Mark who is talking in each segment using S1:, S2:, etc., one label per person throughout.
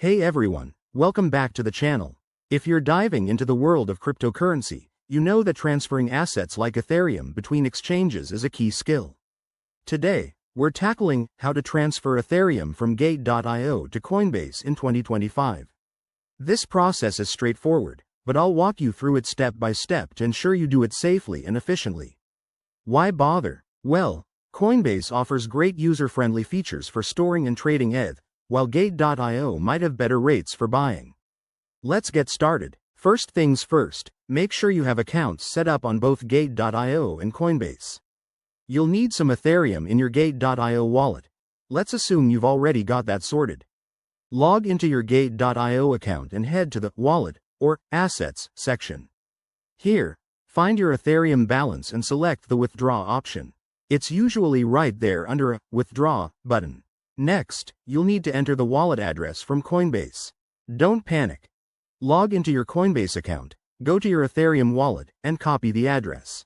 S1: Hey everyone, welcome back to the channel. If you're diving into the world of cryptocurrency, you know that transferring assets like Ethereum between exchanges is a key skill. Today, we're tackling how to transfer Ethereum from Gate.io to Coinbase in 2025. This process is straightforward, but I'll walk you through it step by step to ensure you do it safely and efficiently. Why bother? Well, Coinbase offers great user-friendly features for storing and trading ETH, while Gate.io might have better rates for buying. Let's get started. First things first, make sure you have accounts set up on both Gate.io and Coinbase. You'll need some Ethereum in your Gate.io wallet. Let's assume you've already got that sorted. Log into your Gate.io account and head to the Wallet or Assets section. Here, find your Ethereum balance and select the Withdraw option. It's usually right there under a Withdraw button. Next, you'll need to enter the wallet address from Coinbase. Don't panic. Log into your Coinbase account, go to your Ethereum wallet, and copy the address.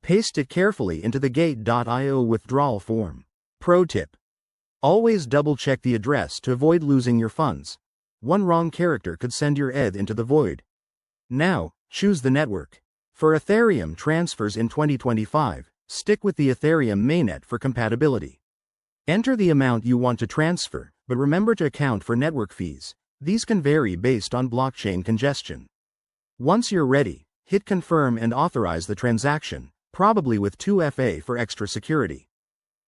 S1: Paste it carefully into the Gate.io withdrawal form. Pro tip: always double-check the address to avoid losing your funds. One wrong character could send your ETH into the void. Now, choose the network. For Ethereum transfers in 2025, stick with the Ethereum mainnet for compatibility. Enter the amount you want to transfer, but remember to account for network fees. These can vary based on blockchain congestion. Once you're ready, hit confirm and authorize the transaction, probably with 2FA for extra security.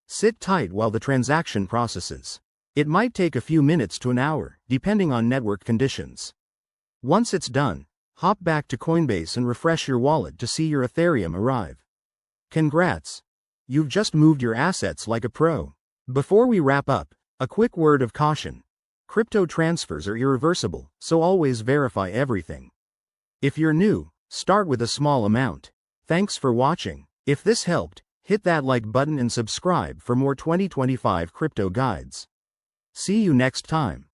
S1: Sit tight while the transaction processes. It might take a few minutes to an hour, depending on network conditions. Once it's done, hop back to Coinbase and refresh your wallet to see your Ethereum arrive. Congrats! You've just moved your assets like a pro. Before we wrap up, a quick word of caution. Crypto transfers are irreversible, so always verify everything. If you're new, start with a small amount. Thanks for watching. If this helped, hit that like button and subscribe for more 2025 crypto guides. See you next time.